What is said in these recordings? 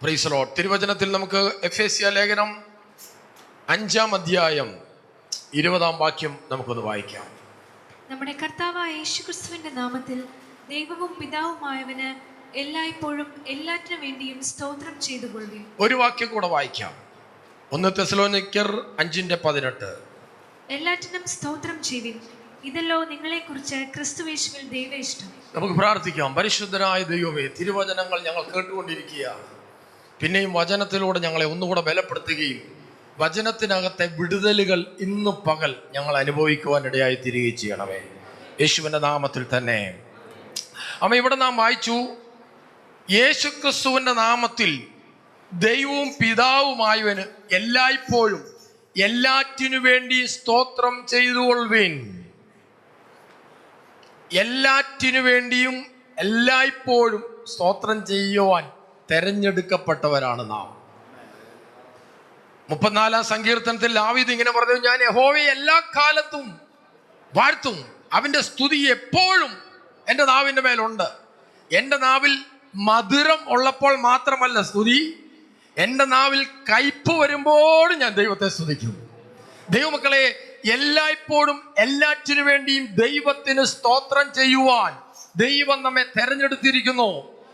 Price the Lord. തിരുവചനത്തിൽ നമുക്ക് എഫേസ്യ ലേഖനം 5-ാം അധ്യായം 20-ാം വാക്യം നമുക്കൊന്ന് വായിക്കാം. നമ്മുടെ കർത്താവായ യേശുക്രിസ്തുവിന്റെ നാമത്തിൽ ദൈവവും പിതാവുമായവന് എല്ലായ്പ്പോഴും എല്ലാറ്റിനു വേണ്ടിയും സ്തോത്രം ചെയ്തുകൊള്ളുവിൻ. ഒരു വാക്യം കൂടെ വായിക്കാം. 1 തെസ്സലോനിക്കർ 5:18. എല്ലാറ്റിനും സ്തോത്രം ചെയ്യുവിൻ, ഇതല്ലോ നിങ്ങളെക്കുറിച്ച് ക്രിസ്തുയേശുവിൽ ദൈവ ഇഷ്ടം. നമുക്ക് പ്രാർത്ഥിക്കാം. പരിശുദ്ധനായ ദൈവമേ, തിരുവചനങ്ങൾ ഞങ്ങൾ കേട്ടുകൊണ്ടിരിക്കുകയാണ്. പിന്നെയും വചനത്തിലൂടെ ഞങ്ങളെ ഒന്നുകൂടെ ബലപ്പെടുത്തുകയും വചനത്തിനകത്തെ വിടുതലുകൾ ഇന്നു പകൽ ഞങ്ങൾ അനുഭവിക്കുവാൻ ഇടയായി തീരുകയും ചെയ്യണമേ, യേശുവിൻ്റെ നാമത്തിൽ തന്നെ. അമ്മ, ഇവിടെ നാം വായിച്ചു, യേശുക്രിസ്തുവിൻ്റെ നാമത്തിൽ ദൈവവും പിതാവുമായവന് എല്ലായ്പ്പോഴും എല്ലാറ്റിനു വേണ്ടി സ്തോത്രം ചെയ്തുകൊള്ളുവിൻ. എല്ലാറ്റിനു വേണ്ടിയും എല്ലായ്പ്പോഴും സ്തോത്രം ചെയ്യുവാൻ തെരഞ്ഞെടുക്കപ്പെട്ടവരാണ് നാം. 34-ാം സങ്കീർത്തനത്തിൽ ദാവീദ് ഇങ്ങനെ പറഞ്ഞു, ഞാൻ യഹോവയെ എല്ലാ കാലത്തും വാഴ്ത്തും, അവന്റെ സ്തുതി എപ്പോഴും എൻ്റെ നാവിൻ്റെ മേലുണ്ട്. എൻ്റെ നാവിൽ മധുരം ഉള്ളപ്പോൾ മാത്രമല്ല സ്തുതി, എൻ്റെ നാവിൽ കയ്പ് വരുമ്പോഴും ഞാൻ ദൈവത്തെ സ്തുതിക്കും. ദൈവമക്കളെ, എല്ലായ്പ്പോഴും എല്ലാറ്റിനു വേണ്ടിയും ദൈവത്തിന് സ്തോത്രം ചെയ്യുവാൻ ദൈവം നമ്മെ തെരഞ്ഞെടുത്തിരിക്കുന്നു.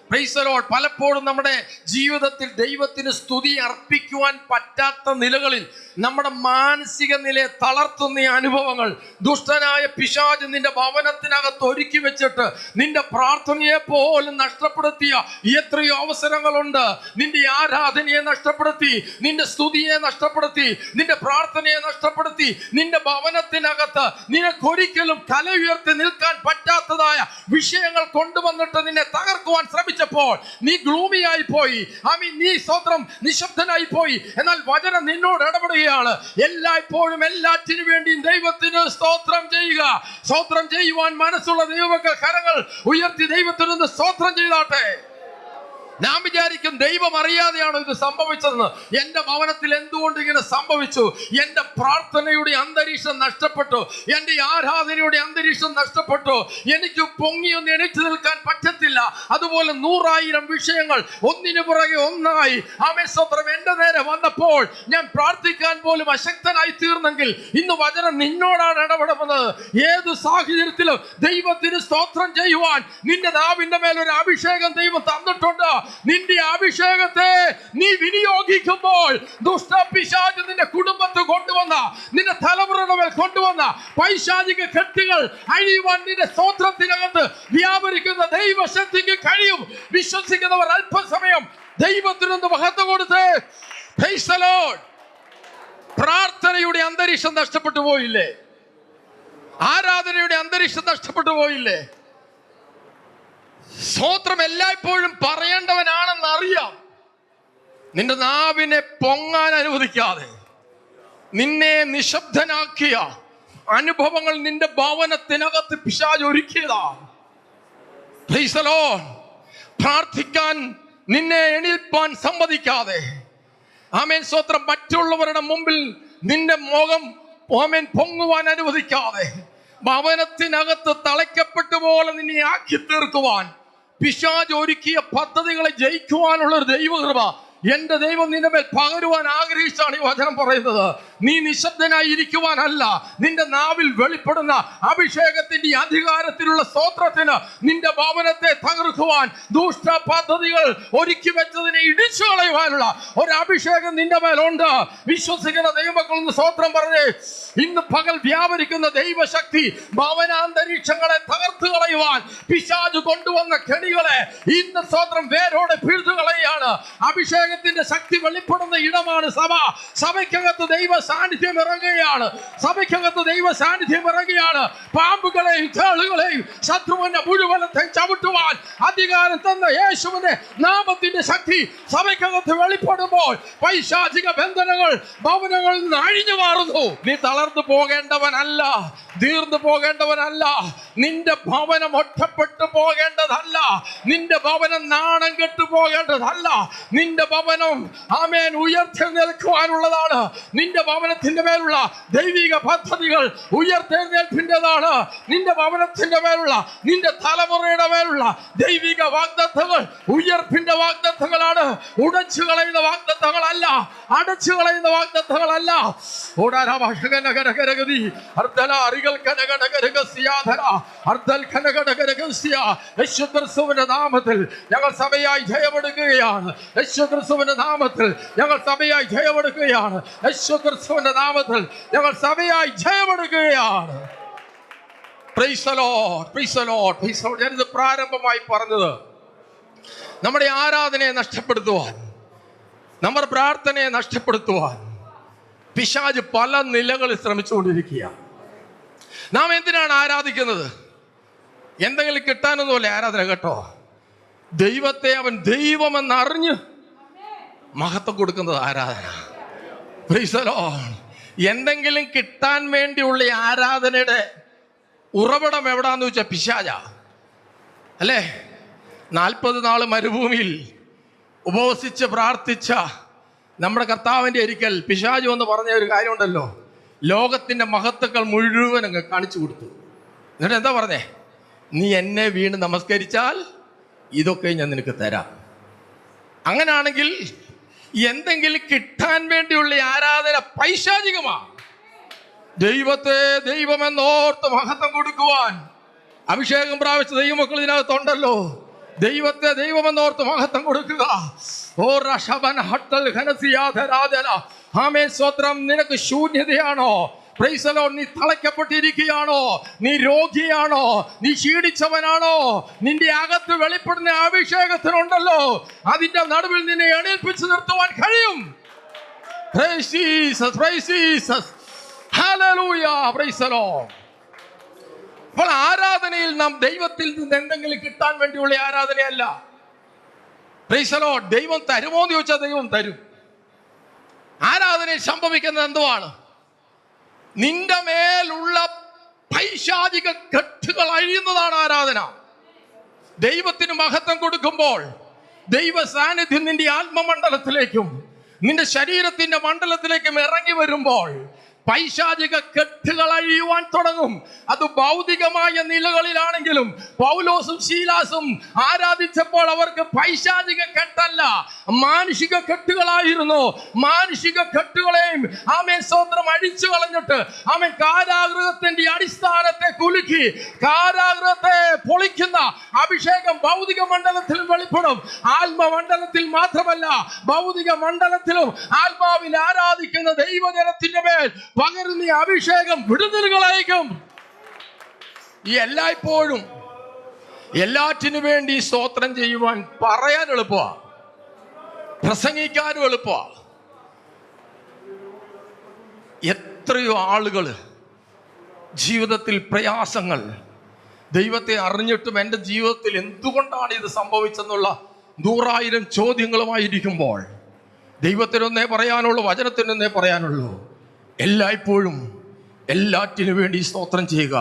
Price the Lord. പലപ്പോഴും നമ്മുടെ ജീവിതത്തിൽ ദൈവത്തിന് സ്തുതി അർപ്പിക്കുവാൻ പറ്റാത്ത നിലകളിൽ നമ്മുടെ മാനസിക നിലയെ തളർത്തുന്ന അനുഭവങ്ങൾ ദുഷ്ടനായ പിശാച് നിന്റെ ഭവനത്തിനകത്ത് ഒരുക്കി വെച്ചിട്ട് നിന്റെ പ്രാർത്ഥനയെ പോലും നഷ്ടപ്പെടുത്തിയ എത്രയോ അവസരങ്ങളുണ്ട്. നിന്റെ ആരാധനയെ നഷ്ടപ്പെടുത്തി, നിന്റെ സ്തുതിയെ നഷ്ടപ്പെടുത്തി, നിന്റെ പ്രാർത്ഥനയെ നഷ്ടപ്പെടുത്തി, നിന്റെ ഭവനത്തിനകത്ത് നിനക്കൊരിക്കലും തല ഉയർത്തി നിൽക്കാൻ പറ്റാത്തതായ വിഷയങ്ങൾ കൊണ്ടുവന്നിട്ട് നിന്നെ തകർക്കുവാൻ ശ്രമിച്ചപ്പോൾ നീ ഗ്ലൂമിയായി പോയി. നീ സ്തോത്രം നിശബ്ദനായി പോയി. എന്നാൽ വചനം നിന്നോട് ഇടപെടുകയാണ്. എല്ലായ്പ്പോഴും എല്ലാറ്റിനു വേണ്ടിയും ദൈവത്തിന് സ്തോത്രം ചെയ്യുക. സ്തോത്രം ചെയ്യുവാൻ മനസ്സുള്ള ദൈവമക്കൾ കരങ്ങൾ ഉയർത്തി ദൈവത്തിന് സ്തോത്രം ചെയ്താട്ടെ. നാം വിചാരിക്കും ദൈവം അറിയാതെയാണോ ഇത് സംഭവിച്ചതെന്ന്. എൻ്റെ ഭവനത്തിൽ എന്തുകൊണ്ട് ഇങ്ങനെ സംഭവിച്ചു? എൻ്റെ പ്രാർത്ഥനയുടെ അന്തരീക്ഷം നഷ്ടപ്പെട്ടു, എൻ്റെ ആരാധനയുടെ അന്തരീക്ഷം നഷ്ടപ്പെട്ടു, എനിക്ക് പൊങ്ങിയൊന്ന് എണീറ്റ് നിൽക്കാൻ പറ്റത്തില്ല. അതുപോലെ 100,000 വിഷയങ്ങൾ ഒന്നിനു പുറകെ ഒന്നായി സ്തോത്രം എൻ്റെ നേരെ വന്നപ്പോൾ ഞാൻ പ്രാർത്ഥിക്കാൻ പോലും അശക്തനായി തീർന്നെങ്കിൽ ഇന്ന് വചനം നിന്നോടാണ് ഇടപെടുന്നത്. ഏത് സാഹചര്യത്തിലും ദൈവത്തിന് സ്തോത്രം ചെയ്യുവാൻ നിന്റെ നാവിൻ്റെ മേലൊരു അഭിഷേകം ദൈവം തന്നിട്ടുണ്ട്. നിന്റെ അഭിഷേകത്തെ നീ വിനിയോഗിക്കുമ്പോൾ ദുഷ്ടപിശാച് നിന്റെ കുടുംബത്തെ കൊണ്ടുവന്ന, നിന്റെ തലമുറയുടെ മേൽ കൊണ്ടുവന്ന പൈശാചിക കെട്ടുകൾ അഴിയുവാൻ നിന്റെ സ്തോത്രത്തിനകത്ത് വ്യാപരിക്കുന്ന ദൈവശക്തിക്ക് കഴിയും. വിശ്വസിക്കുന്നവർ അല്പസമയം ദൈവത്തിനൊന്ന് മഹത്വം കൊടുത്ത് പ്രൈസ് ദി ലോർഡ്. പ്രാർത്ഥനയുടെ അന്തരീക്ഷം നഷ്ടപ്പെട്ടു പോയില്ലേ? ആരാധനയുടെ അന്തരീക്ഷം നഷ്ടപ്പെട്ടു പോയില്ലേ? സ്തോത്രം എല്ലായ്പ്പോഴും പറയേണ്ടവനാണെന്ന് അറിയാം. നിന്റെ നാവിനെ പൊങ്ങാൻ അനുവദിക്കാതെ നിന്നെ നിശബ്ദനാക്കിയ അനുഭവങ്ങൾ നിന്റെ ഭവനത്തിനകത്ത് പിശാച് ഒരുക്കിയതാ. Price the Lord. പ്രാർത്ഥിക്കാൻ നിന്നെ എണീൽപ്പാൻ സമ്മതിക്കാതെ, സ്തോത്രം, മറ്റുള്ളവരുടെ മുമ്പിൽ നിന്റെ മുഖം പൊങ്ങുവാൻ അനുവദിക്കാതെ ഭവനത്തിനകത്ത് തളയ്ക്കപ്പെട്ട പോലെ നിന്നെ ആക്കി തീർക്കുവാൻ പിശാച് ഒരുക്കിയ പദ്ധതികളെ ജയിക്കുവാനുള്ള ഒരു ദൈവകൃപ എന്റെ ദൈവം നിന്റെ മേൽ പകരുവാൻ ആഗ്രഹിച്ചാണ് ഈ വചനം പറയുന്നത്. നീ നിശബ്ദനായി ഇരിക്കുവാനല്ല, നിന്റെ നാവിൽ വെളിപ്പെടുന്ന അഭിഷേകത്തിന്റെ അധികാരത്തിലുള്ള സ്തോത്രത്തിന് നിന്റെ ഭവനത്തെ തകർക്കുവാൻ, ദുഷ്ട പദ്ധതികൾ ഒരുക്കി വെച്ചതിനെ ഇടിച്ചു കളയുവാനുള്ള ഒരു അഭിഷേകം നിന്റെ മേലുണ്ട്. വിശ്വസിക്കുന്ന ദൈവമക്കളൊന്ന് സ്തോത്രം പറഞ്ഞേ. ഇന്ന് പകൽ വ്യാപരിക്കുന്ന ദൈവശക്തി ഭവനാന്തരീക്ഷങ്ങളെ തകർത്തു കളയുവാൻ പിശാച് കൊണ്ടുവന്ന കെണികളെ ഇന്ന് സ്തോത്രം വേരോടെ പിഴുതു കളയാണ്. അഭിഷേകത്തിന്റെ ശക്തി വെളിപ്പെടുന്ന ഇടമാണ് സഭ. സഭയ്ക്കകത്ത് ദൈവ സാന്നിധ്യം ഇറങ്ങുകയാണ്. സഭയ്ക്കകത്ത് ദൈവ സാന്നിധ്യം ഇറങ്ങുകയാണ്. പാമ്പുകളെയും തേളുകളെയും ശത്രുവിനെ മുഴുവനത്തെ ചവിട്ടുവാൻ അധികാരം തന്ന യേശുവിന്റെ നാമത്തിന്റെ ശക്തി സഭയ്ക്കകത്ത് വെളിപ്പെടുമ്പോൾ പൈശാചിക ബന്ധനങ്ങൾ ഭവനങ്ങളിൽ നിന്ന് അഴിഞ്ഞു മാറുന്നു. നീ തളർന്നു പോകേണ്ടവനല്ല, തീർന്നു പോകേണ്ടവനല്ല. നിന്റെ ഭവനം ഒറ്റപ്പെട്ടു പോകേണ്ടതല്ല, നിന്റെ ഭവനം നാണം കെട്ടു പോകേണ്ടതല്ല. നിന്റെ ഭവനം ഉയർത്തി നിൽക്കുവാനുള്ളതാണ്. നിന്റെ ഭവനം ഭവനത്തിന്റെ മേലുള്ള ദൈവിക പദ്ധതികൾ ഉയർത്തെഴുന്നേൽപ്പിൻ്റെതാണ്. നിന്റെ ഭവനത്തിന്റെ മേലുള്ള, നിന്റെ തലമുറയുടെ മേലുള്ള ദൈവിക വാഗ്ദത്തങ്ങൾ ഉയർപ്പിന്റെ വാഗ്ദത്തങ്ങളാണ്. ഉടച്ചു കളയുന്ന വാഗ്ദത്തങ്ങളല്ല, അടച്ചു കളുന്ന വാഗ്ദത്തങ്ങളല്ല. യേശുക്രിസ്തുവിന്റെ നാമത്തിൽ ഞങ്ങൾ സഭയായി ജയമെടുക്കുകയാണ്. യേശുക്രിസ്തുവിന്റെ നാമത്തിൽ ഞങ്ങൾ സഭയായി ജയമെടുക്കുകയാണ്. യേശുക്രിസ്തുവിന്റെ നാമത്തിൽ ഞങ്ങൾ സഭയായി ജയമെടുക്കുകയാണ്. Praise the Lord, praise the Lord, praise the Lord. ഞാനിത് പ്രാരംഭമായി പറഞ്ഞത് നമ്മുടെ ആരാധനയെ നഷ്ടപ്പെടുത്തുവാൻ, നമ്മുടെ പ്രാർത്ഥനയെ നഷ്ടപ്പെടുത്തുവാൻ പിശാച് പല നിലകളിൽ ശ്രമിച്ചുകൊണ്ടിരിക്കുക. നാം എന്തിനാണ് ആരാധിക്കുന്നത്? എന്തെങ്കിലും കിട്ടാനൊന്നുമല്ല ആരാധന കേട്ടോ. ദൈവത്തെ അവൻ ദൈവമെന്നറിഞ്ഞ് മഹത്വം കൊടുക്കുന്നത് ആരാധന. Price the Lord. എന്തെങ്കിലും കിട്ടാൻ വേണ്ടിയുള്ള ആരാധനയുടെ ഉറവിടം എവിടാന്ന് വെച്ചാൽ പിശാചാ അല്ലേ? 40 നാള് മരുഭൂമിയിൽ ഉപവസിച്ച് പ്രാർത്ഥിച്ച നമ്മുടെ കർത്താവിൻ്റെ ഒരിക്കൽ പിശാചു എന്ന് പറഞ്ഞ ഒരു കാര്യമുണ്ടല്ലോ, ലോകത്തിൻ്റെ മഹത്വങ്ങൾ മുഴുവൻ അങ്ങ് കാണിച്ചു കൊടുത്തു. എന്നിട്ട് എന്താ പറഞ്ഞേ? നീ എന്നെ വീണ് നമസ്കരിച്ചാൽ ഇതൊക്കെ ഞാൻ നിനക്ക് തരാം. അങ്ങനാണെങ്കിൽ എന്തെങ്കിലും കിട്ടാൻ വേണ്ടിയുള്ള ആരാധന പൈശാചികമാണ്. ദൈവത്തെ ദൈവമെന്നോർത്ത് മഹത്വം കൊടുക്കുവാൻ അഭിഷേകം പ്രാപിച്ച ദൈവമക്കൾ ഇതിനകത്തുണ്ടല്ലോ. ദൈവത്തെ ദൈവമെന്നോർത്ത് മഹത്വം കൊടുക്കുക. ഓ റഷബൻ ഹട്ടൽ ഘനസിയാധരാധന. ആമേൻ, സ്തോത്രം. നിനക്ക് ശൂന്യതയാണോ? Price the Lord. നീ തളയ്ക്കപ്പെട്ടിരിക്കുകയാണോ? നീ രോഗിയാണോ? നീ ക്ഷീണിച്ചവനാണോ? നിന്റെ അകത്ത് വെളിപ്പെടുന്ന അഭിഷേകത്തിനുണ്ടല്ലോ, അതിന്റെ നടുവിൽ നിന്നെ എണീൽപ്പിച്ച് നിർത്തുവാൻ കഴിയും. Price Jesus, praise Jesus, hallelujah, price the Lord. അപ്പോൾ ആരാധനയിൽ നാം ദൈവത്തിൽ നിന്ന് എന്തെങ്കിലും കിട്ടാൻ വേണ്ടിയുള്ള ആരാധനയല്ല. Price the Lord. ദൈവം തരുമോ എന്ന് ചോദിച്ചാൽ ദൈവം തരും. ആരാധനയിൽ സംഭവിക്കുന്നത് എന്തുവാണ്? നിന്റെ മേലുള്ള പൈശാചിക കെട്ടുകൾ അഴിയുന്നതാണ് ആരാധന. ദൈവത്തിന് മഹത്വം കൊടുക്കുമ്പോൾ ദൈവ സാന്നിധ്യം നിന്റെ ആത്മമണ്ഡലത്തിലേക്കും നിന്റെ ശരീരത്തിന്റെ മണ്ഡലത്തിലേക്കും ഇറങ്ങി വരുമ്പോൾ പൈശാചിക കെട്ടുകൾ അഴിയുവാൻ തുടങ്ങും. അത് ഭൗതികമായ നിലകളിലാണെങ്കിലും പൗലോസും ശീലാസും ആരാധിച്ചപ്പോൾ അവർക്ക് പൈശാചിക കെട്ടല്ല, മാനുഷിക കെട്ടുകളായിരുന്നു. മാനുഷിക കെട്ടുകളെയും ആമേൻ സ്തോത്രം അഴിച്ചു കളഞ്ഞിട്ട് ആമേൻ കാരാഗൃഹത്തിന്റെ അടിസ്ഥാനത്തെ കുലുക്കി കാരാഗൃഹത്തെ പൊളിക്കുന്ന അഭിഷേകം ഭൗതിക മണ്ഡലത്തിലും വെളിപ്പെടും. ആത്മമണ്ഡലത്തിൽ മാത്രമല്ല, ഭൗതിക മണ്ഡലത്തിലും ആത്മാവിൽ ആരാധിക്കുന്ന ദൈവജനത്തിന്റെ മേൽ പകരുന്ന അഭിഷേകം വിടുതലുകളായിരിക്കും. ഈ എല്ലായ്പ്പോഴും എല്ലാറ്റിനു വേണ്ടി സ്തോത്രം ചെയ്യുവാൻ പറയാൻ എളുപ്പമാണ്, പ്രസംഗിക്കാനും എളുപ്പമാണ്. എത്രയോ ആളുകൾ ജീവിതത്തിൽ പ്രയാസങ്ങൾ, ദൈവത്തെ അറിഞ്ഞിട്ടും എൻ്റെ ജീവിതത്തിൽ എന്തുകൊണ്ടാണ് ഇത് സംഭവിച്ചെന്നുള്ള 100,000 ചോദ്യങ്ങളുമായിരിക്കുമ്പോൾ ദൈവത്തിനൊന്നേ പറയാനുള്ളൂ, വചനത്തിനൊന്നേ പറയാനുള്ളൂ. എല്ലായ്പ്പോഴും എല്ലാറ്റിനു വേണ്ടി സ്തോത്രം ചെയ്യുക.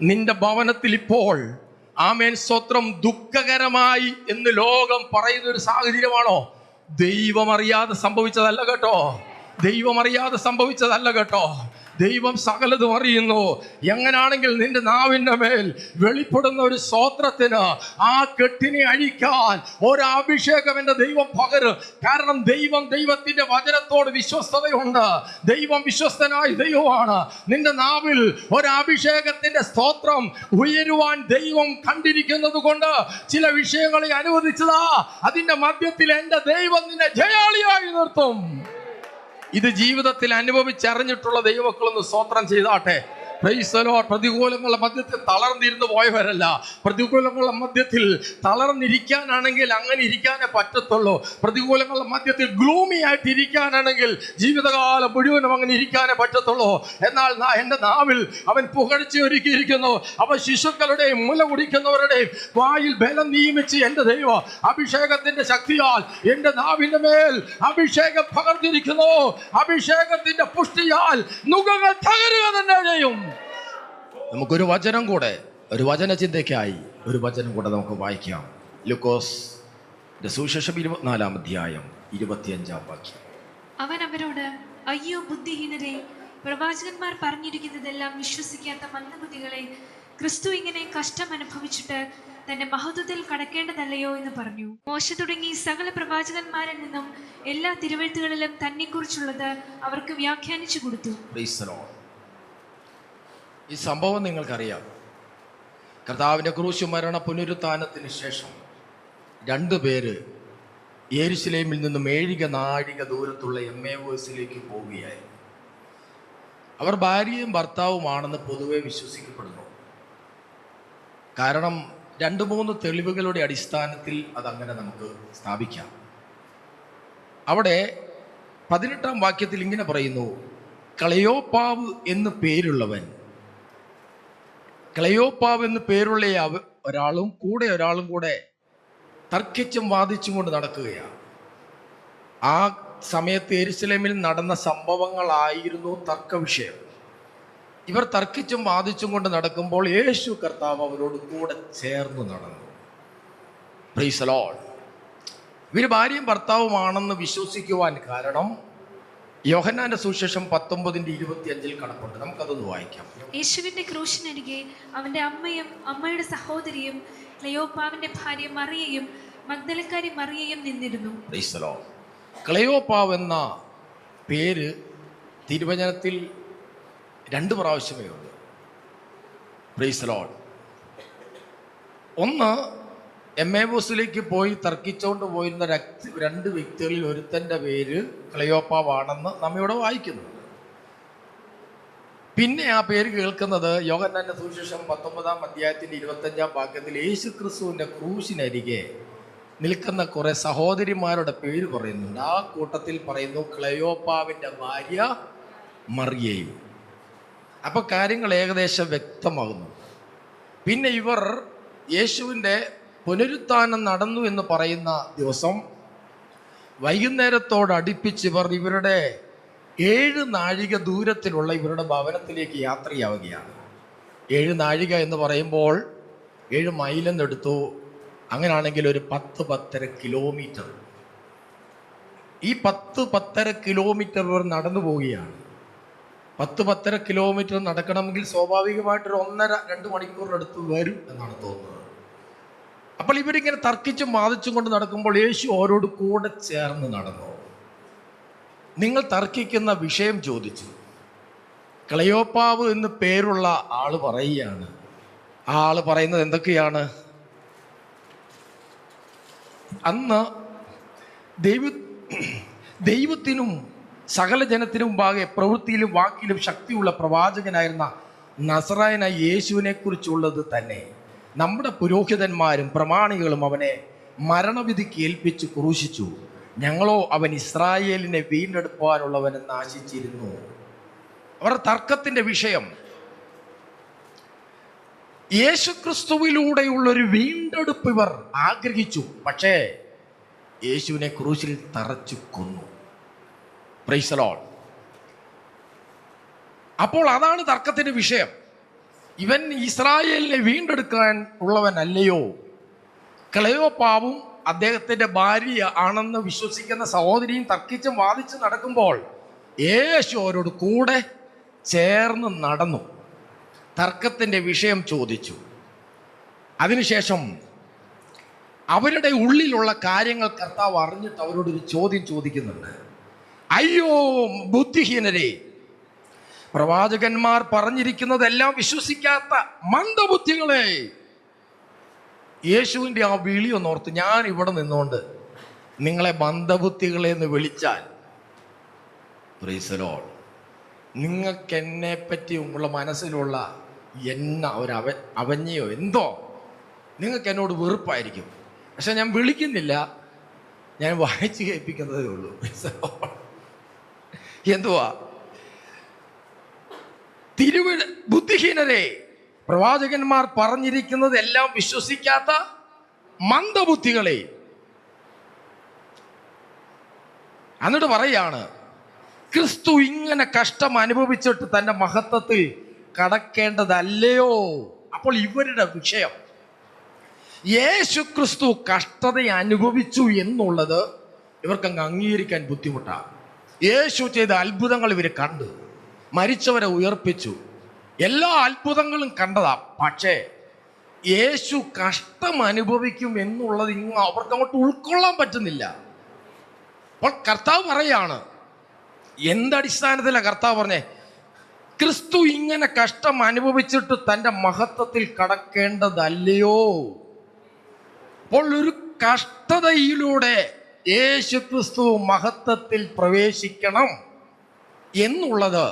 നിന്റെ ഭവനത്തിൽ ഇപ്പോൾ ആമേൻ സ്തോത്രം ദുഃഖകരമായി എന്ന് ലോകം പറയുന്ന ഒരു സാഹചര്യമാണോ? ദൈവം അറിയാതെ സംഭവിച്ചതല്ല കേട്ടോ. ദൈവം അറിയാതെ സംഭവിച്ചതല്ല കേട്ടോ. ദൈവം സകലതും അറിയുന്നു. എങ്ങനാണെങ്കിൽ നിന്റെ നാവിൻ്റെ മേൽ വെളിപ്പെടുന്ന ഒരു സ്തോത്രത്തിന് ആ കെട്ടിനെ അഴിക്കാൻ ഒരഭിഷേകം എൻ്റെ ദൈവം പകരും. കാരണം ദൈവത്തിന്റെ വചനത്തോട് വിശ്വസ്തതയുണ്ട്. ദൈവം വിശ്വസ്തനായ ദൈവമാണ്. നിന്റെ നാവിൽ ഒരഭിഷേകത്തിന്റെ സ്തോത്രം ഉയരുവാൻ ദൈവം കണ്ടിരിക്കുന്നത് കൊണ്ട് ചില വിഷയങ്ങളെ അനുവദിച്ചതാ. അതിന്റെ മധ്യത്തിൽ എൻ്റെ ദൈവം നിന്നെ ജയാളിയായി നിർത്തും. ഇത് ജീവിതത്തിൽ അനുഭവിച്ചറിഞ്ഞിട്ടുള്ള ദൈവമക്കളൊന്ന് സ്തോത്രം ചെയ്താട്ടെ. Praise the Lord. പ്രതികൂലങ്ങളുടെ മധ്യത്തിൽ തളർന്നിരുന്ന് പോയവരല്ല. പ്രതികൂലങ്ങളുടെ മധ്യത്തിൽ തളർന്നിരിക്കാനാണെങ്കിൽ അങ്ങനെ ഇരിക്കാനേ പറ്റത്തുള്ളൂ. പ്രതികൂലങ്ങളുടെ മധ്യത്തിൽ ഗ്ലൂമി ആയിട്ട് ഇരിക്കാനാണെങ്കിൽ ജീവിതകാലം മുഴുവനും അങ്ങനെ ഇരിക്കാനേ പറ്റത്തുള്ളൂ. എന്നാൽ എൻ്റെ നാവിൽ അവൻ പുകഴ്ച ഒരുക്കിയിരിക്കുന്നു. അവൻ ശിശുക്കളുടെയും മുല കുടിക്കുന്നവരുടെയും വായിൽ ബലം നിയമിച്ച് എൻ്റെ ദൈവം അഭിഷേകത്തിന്റെ ശക്തിയാൽ എൻ്റെ നാവിൻ്റെ മേൽ അഭിഷേകം പകർന്നിരിക്കുന്നു. അഭിഷേകത്തിന്റെ പുഷ്ടിയാൽ നുകങ്ങൾ തകരുക തന്നെ ചെയ്യും. നമുക്കൊരു വചനം കൂടെ, ഒരു വചന ചിന്തയ്ക്കായി ഒരു വചനം കൂടെ നമുക്ക് വായിക്കാം. ലൂക്കോസ് സുവിശേഷം 24-ാം അധ്യായം 25-ാം വാക്യം. അവൻ അവരോട്, അയ്യോ ബുദ്ധിഹീനരെ, പ്രവാചകന്മാർ പറഞ്ഞിരിക്കുന്നതെല്ലാം വിശ്വസിക്കാത്ത മന്ദബുദ്ധികളെ, ക്രിസ്തു ഇങ്ങനെ കഷ്ടം അനുഭവിച്ചിട്ട് തന്റെ മഹത്വത്തിൽ കടക്കേണ്ടതല്ലയോ എന്ന് പറഞ്ഞു. മോശ തുടങ്ങി സകല പ്രവാചകന്മാരിൽ നിന്നും എല്ലാ തിരുവെഴുത്തുകളിലും തന്നെക്കുറിച്ചുള്ളത് അവർക്ക് വ്യാഖ്യാനിച്ചു കൊടുത്തു. Praise the Lord. ഈ സംഭവം നിങ്ങൾക്കറിയാം. കർത്താവിൻ്റെ ക്രൂശ് മരണ പുനരുത്ഥാനത്തിന് ശേഷം 2 പേര് യെരുശലേമിൽ നിന്നും 7 നാഴിക ദൂരത്തുള്ള എമ്മേവോസിലേക്ക് പോവുകയായി. അവർ ഭാര്യയും ഭർത്താവുമാണെന്ന് പൊതുവെ വിശ്വസിക്കപ്പെടുന്നു. കാരണം 2-3 തെളിവുകളുടെ അടിസ്ഥാനത്തിൽ അതങ്ങനെ നമുക്ക് സ്ഥാപിക്കാം. അവിടെ 18-ാം വാക്യത്തിൽ ഇങ്ങനെ പറയുന്നു, ക്ലെയോപ്പാവ് എന്ന് പേരുള്ളവൻ, ക്ലെയോപ്പാവ് എന്ന് പേരുള്ള ഒരാളും കൂടെ തർക്കിച്ചും വാദിച്ചും കൊണ്ട് നടക്കുകയാണ്. ആ സമയത്ത് യെരുശലേമിൽ നടന്ന സംഭവങ്ങളായിരുന്നു തർക്ക വിഷയം. ഇവർ തർക്കിച്ചും വാദിച്ചും കൊണ്ട് നടക്കുമ്പോൾ യേശു കർത്താവ് അവരോട് കൂടെ ചേർന്ന് നടന്നു. Price the Lord. ഇവർ ഭാര്യയും ഭർത്താവുമാണെന്ന് വിശ്വസിക്കുവാൻ കാരണം യോഹന്നാന്റെ സുവിശേഷം 19:25 കടപ്പുണ്ട്. നമുക്കതൊന്ന് വായിക്കാം. യേശുവിന്റെ ക്രൂശിനരികെ അവന്റെ അമ്മയും അമ്മയുടെ സഹോദരിയും ക്ലെയോപ്പാവിന്റെ ഭാര്യ മറിയയും മഗ്ദലക്കാരി മറിയയും നിന്നിരുന്നു. Price the Lord. ക്ലെയോപ്പാവ് എന്ന പേര് തിരുവചനത്തിൽ 2 പ്രാവശ്യമേ ഉള്ളൂ. Price the Lord. ഒന്ന്, എമ്മേവോസിലേക്ക് പോയി തർക്കിച്ചുകൊണ്ട് പോയിരുന്ന 2 വ്യക്തികളിൽ ഒരുത്തൻ്റെ പേര് ക്ലെയോപ്പാവാണെന്ന് നമ്മിവിടെ വായിക്കുന്നു. പിന്നെ ആ പേര് കേൾക്കുന്നത് യോഹന്നാന്റെ സുവിശേഷം 19-ാം അധ്യായത്തിന്റെ 25-ാം വാക്യത്തിൽ യേശു ക്രിസ്തുവിന്റെ ക്രൂശിനരികെ നിൽക്കുന്ന കുറെ സഹോദരിമാരുടെ പേര് പറയുന്നുണ്ട്. ആ കൂട്ടത്തിൽ പറയുന്നു ക്ലെയോപ്പാവിന്റെ ഭാര്യ മറിയയും. അപ്പൊ കാര്യങ്ങൾ ഏകദേശം വ്യക്തമാകുന്നു. പിന്നെ ഇവർ യേശുവിൻ്റെ പുനരുത്ഥാനം നടന്നു എന്ന് പറയുന്ന ദിവസം വൈകുന്നേരത്തോടടുപ്പിച്ച് ഇവരുടെ 7 നാഴിക ദൂരത്തിലുള്ള ഇവരുടെ ഭവനത്തിലേക്ക് യാത്രയാവുകയാണ്. 7 നാഴിക എന്ന് പറയുമ്പോൾ 7 മൈലെന്നെടുത്തു. അങ്ങനെയാണെങ്കിൽ ഒരു 10-10.5 കിലോമീറ്റർ. ഈ 10-10.5 കിലോമീറ്റർ ഇവർ നടന്നു പോവുകയാണ്. 10-10.5 കിലോമീറ്റർ നടക്കണമെങ്കിൽ സ്വാഭാവികമായിട്ടൊരു 1.5-2 മണിക്കൂറിനടുത്ത് വരും എന്നാണ് തോന്നുന്നത്. അപ്പോൾ ഇവരിങ്ങനെ തർക്കിച്ചും വാദിച്ചും കൊണ്ട് നടക്കുമ്പോൾ യേശു അവരോട് കൂടെ ചേർന്ന് നടന്നു. നിങ്ങൾ തർക്കിക്കുന്ന വിഷയം ചോദിച്ചു. ക്ലെയോപ്പാവ് എന്ന് പേരുള്ള ആള് പറയുകയാണ്. ആ ആള് പറയുന്നത് എന്തൊക്കെയാണ്? അന്ന് ദൈവത്തിനും സകല ജനത്തിനും മുമ്പാകെ പ്രവൃത്തിയിലും വാക്കിലും ശക്തിയുള്ള പ്രവാചകനായിരുന്ന നസറായനായ യേശുവിനെ കുറിച്ചുള്ളത് തന്നെ നമ്മുടെ പുരോഹിതന്മാരും പ്രമാണികളും അവനെ മരണവിധിക്ക് ഏൽപ്പിച്ച് ക്രൂശിച്ചു. ഞങ്ങളോ അവൻ ഇസ്രായേലിനെ വീണ്ടെടുപ്പാനുള്ളവനെന്ന് ആശിച്ചിരുന്നു. അവരുടെ തർക്കത്തിന്റെ വിഷയം യേശുക്രിസ്തുവിലൂടെയുള്ളൊരു വീണ്ടെടുപ്പ് ഇവർ ആഗ്രഹിച്ചു. പക്ഷേ യേശുവിനെ ക്രൂശിൽ തറച്ചു കൊന്നു. Price the Lord. അപ്പോൾ അതാണ് തർക്കത്തിന്റെ വിഷയം. ഇവൻ ഇസ്രായേലിനെ വീണ്ടെടുക്കാൻ ഉള്ളവനല്ലയോ? ക്ലെയോപ്പാവും അദ്ദേഹത്തിന്റെ ഭാര്യ ആണെന്ന് വിശ്വസിക്കുന്ന സഹോദരിയും തർക്കിച്ചും വാദിച്ച് നടക്കുമ്പോൾ യേശു അവരോട് കൂടെ ചേർന്ന് നടന്നു. തർക്കത്തിന്റെ വിഷയം ചോദിച്ചു. അതിനുശേഷം അവരുടെ ഉള്ളിലുള്ള കാര്യങ്ങൾ കർത്താവ് അറിഞ്ഞിട്ട് അവരോടൊരു ചോദ്യം ചോദിക്കുന്നുണ്ട്. അയ്യോ ബുദ്ധിഹീനരെ, പ്രവാചകന്മാർ പറഞ്ഞിരിക്കുന്നതെല്ലാം വിശ്വസിക്കാത്ത മന്ദബുദ്ധികളെ. യേശുവിൻ്റെ ആ വിളി ഒന്നോർത്ത്, ഞാൻ ഇവിടെ നിന്നുകൊണ്ട് നിങ്ങളെ മന്ദബുദ്ധികളെ എന്ന് വിളിച്ചാൽ, പ്രൈസ് ദി ലോർഡ്, നിങ്ങൾക്ക് എന്നെ പറ്റി ഉള്ള മനസ്സിലുള്ള ഒരു അവഞ്ഞയോ എന്തോ നിങ്ങൾക്ക് എന്നോട് വെറുപ്പായിരിക്കും. പക്ഷെ ഞാൻ വിളിക്കുന്നില്ല, ഞാൻ വായിച്ച് കേൾപ്പിക്കുന്നതേ ഉള്ളൂ. എന്തുവാ? ബുദ്ധിഹീനരെ, പ്രവാചകന്മാർ പറഞ്ഞിരിക്കുന്നത് എല്ലാം വിശ്വസിക്കാത്ത മന്ദബുദ്ധികളെ. എന്നിട്ട് പറയാണ്, ക്രിസ്തു ഇങ്ങനെ കഷ്ടം അനുഭവിച്ചിട്ട് തന്റെ മഹത്വത്തിൽ കടക്കേണ്ടതല്ലയോ? അപ്പോൾ ഇവരുടെ വിഷയം യേശു ക്രിസ്തു കഷ്ടത അനുഭവിച്ചു എന്നുള്ളത് ഇവർക്കങ്ങ് അംഗീകരിക്കാൻ ബുദ്ധിമുട്ടാണ്. യേശു ചെയ്ത അത്ഭുതങ്ങൾ ഇവർ കണ്ടു. മരിച്ചവരെ ഉയർപ്പിച്ചു. എല്ലാ അത്ഭുതങ്ങളും കണ്ടതാ. പക്ഷേ യേശു കഷ്ടം അനുഭവിക്കും എന്നുള്ളത് അവർക്ക് അങ്ങോട്ട് ഉൾക്കൊള്ളാൻ പറ്റുന്നില്ല. അപ്പോൾ കർത്താവ് പറയാണ്, എന്തടിസ്ഥാനത്തിലാണ് കർത്താവ് പറഞ്ഞേ? ക്രിസ്തു ഇങ്ങനെ കഷ്ടം അനുഭവിച്ചിട്ട് തൻ്റെ മഹത്വത്തിൽ കടക്കേണ്ടതല്ലയോ? അപ്പോൾ ഒരു കഷ്ടതയിലൂടെ യേശു ക്രിസ്തു മഹത്വത്തിൽ പ്രവേശിക്കണം എന്നുള്ളത്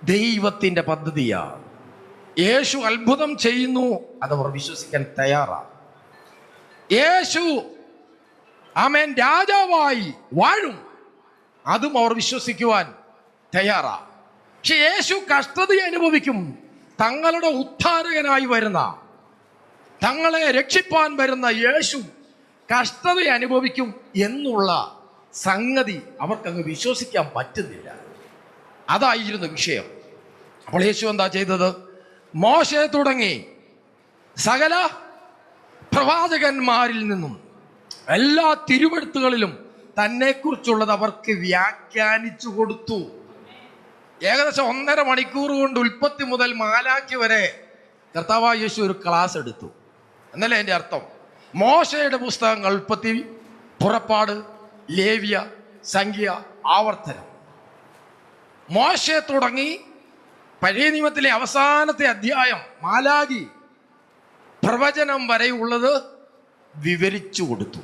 ദൈവത്തിൻ്റെ പദ്ധതിയാണ്. യേശു അത്ഭുതം ചെയ്യുന്നു, അതവർ വിശ്വസിക്കാൻ തയ്യാറാണ്. യേശു ആമേൻ രാജാവായി വാഴും, അതും അവർ വിശ്വസിക്കുവാൻ തയ്യാറാണ്. പക്ഷെ യേശു കഷ്ടത അനുഭവിക്കും. തങ്ങളുടെ ഉദ്ധാരകനായി വരുന്ന, തങ്ങളെ രക്ഷിപ്പാൻ വരുന്ന യേശു കഷ്ടത അനുഭവിക്കും എന്നുള്ള സംഗതി അവർക്കങ്ങ് വിശ്വസിക്കാൻ പറ്റുന്നില്ല. അതായിരുന്നു വിഷയം. അപ്പോൾ യേശു എന്താ ചെയ്തത്? മോശയെ തുടങ്ങി സകല പ്രവാചകന്മാരിൽ നിന്നും എല്ലാ തിരുവെഴുത്തുകളിലും തന്നെക്കുറിച്ചുള്ളത് അവർക്ക് വ്യാഖ്യാനിച്ചു കൊടുത്തു. ഏകദേശം 1.5 മണിക്കൂർ കൊണ്ട് ഉൽപ്പത്തി മുതൽ മാലാഖി വരെ കർത്താവായ യേശു ഒരു ക്ലാസ് എടുത്തു എന്നല്ലേ എൻ്റെ അർത്ഥം. മോശയുടെ പുസ്തകങ്ങൾ ഉൽപ്പത്തി, പുറപ്പാട്, ലേവ്യ, സംഖ്യ, ആവർത്തനം. മോശയെ തുടങ്ങി പഴയ നിയമത്തിലെ അവസാനത്തെ അധ്യായം മാലാഖി പ്രവചനം വരെയുള്ളത് വിവരിച്ചു കൊടുത്തു.